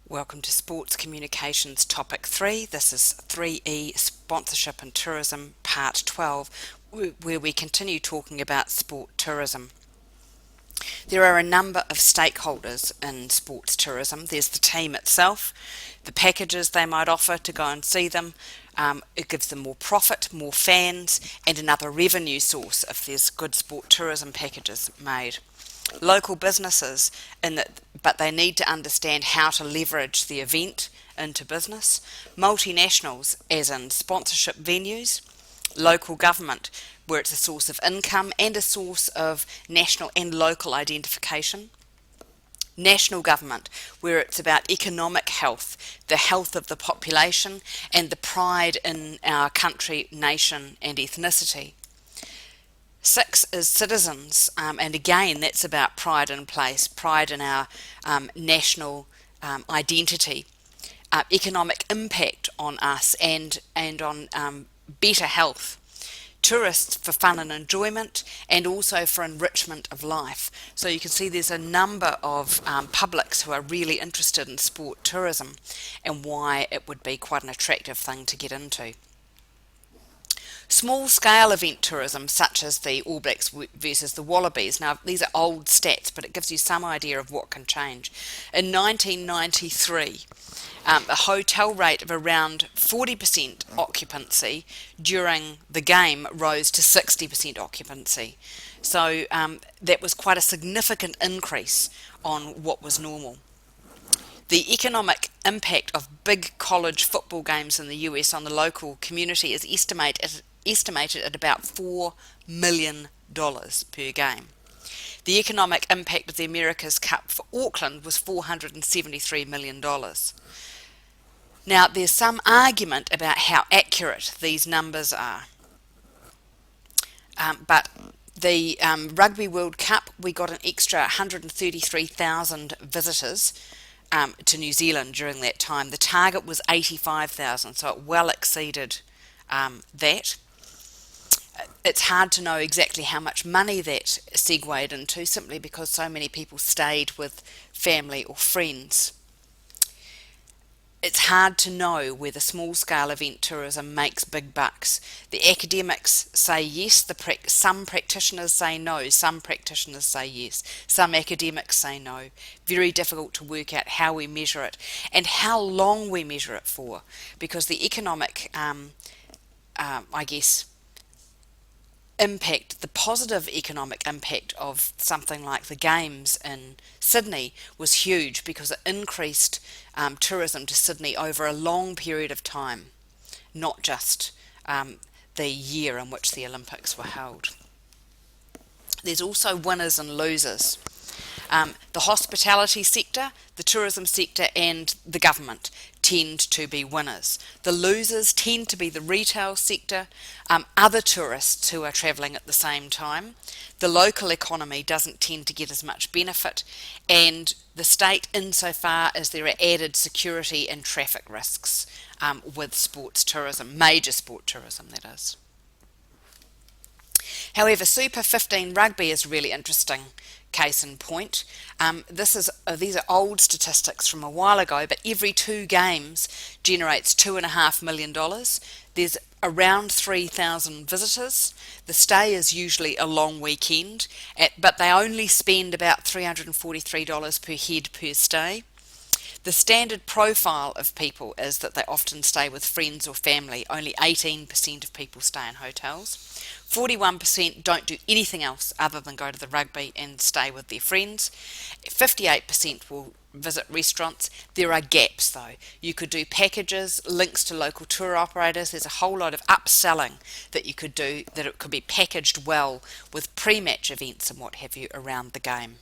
Welcome to Sports Communications Topic 3. This is 3E Sponsorship and Tourism Part 12, where we continue talking about sport tourism. There are a number of stakeholders in sports tourism. There's the team itself, the packages they might offer to go and see them. It gives them more profit, more fans, and another revenue source if there's good sport tourism packages made. Local businesses, but they need to understand how to leverage the event into business. Multinationals, as in sponsorship venues. Local government, where it's a source of income and a source of national and local identification. National government, where it's about economic health, the health of the population, and the pride in our country, nation, and ethnicity. 6 is citizens, and again that's about pride in place, pride in our national identity, economic impact on us and on better health. Tourists for fun and enjoyment, and also for enrichment of life. So you can see there's a number of publics who are really interested in sport tourism and why it would be quite an attractive thing to get into. Small-scale event tourism, such as the All Blacks versus the Wallabies. Now, these are old stats, but it gives you some idea of what can change. In 1993, a hotel rate of around 40% occupancy during the game rose to 60% occupancy. So that was quite a significant increase on what was normal. The economic impact of big college football games in the US on the local community is estimated at about $4 million per game. The economic impact of the America's Cup for Auckland was $473 million. Now, there's some argument about how accurate these numbers are. But the Rugby World Cup, we got an extra 133,000 visitors to New Zealand during that time. The target was 85,000, so it well exceeded that. It's hard to know exactly how much money that segued into, simply because so many people stayed with family or friends. It's hard to know whether small-scale event tourism makes big bucks. The academics say yes, some practitioners say no, some practitioners say yes, some academics say no. Very difficult to work out how we measure it and how long we measure it for, because the economic, impact, the positive economic impact of something like the Games in Sydney was huge, because it increased tourism to Sydney over a long period of time, not just the year in which the Olympics were held. There's also winners and losers. The hospitality sector, the tourism sector, and the government tend to be winners. The losers tend to be the retail sector, other tourists who are travelling at the same time. The local economy doesn't tend to get as much benefit, and the state, insofar as there are added security and traffic risks with sports tourism, major sport tourism that is. However, Super 15 rugby is really interesting. Case in point, these are old statistics from a while ago, but every 2 games generates $2.5 million. There's around 3,000 visitors. The stay is usually a long weekend, but they only spend about $343 per head per stay. The standard profile of people is that they often stay with friends or family. Only 18% of people stay in hotels. 41% don't do anything else other than go to the rugby and stay with their friends. 58% will visit restaurants. There are gaps though. You could do packages, links to local tour operators. There's a whole lot of upselling that you could do, that it could be packaged well with pre-match events and what have you around the game.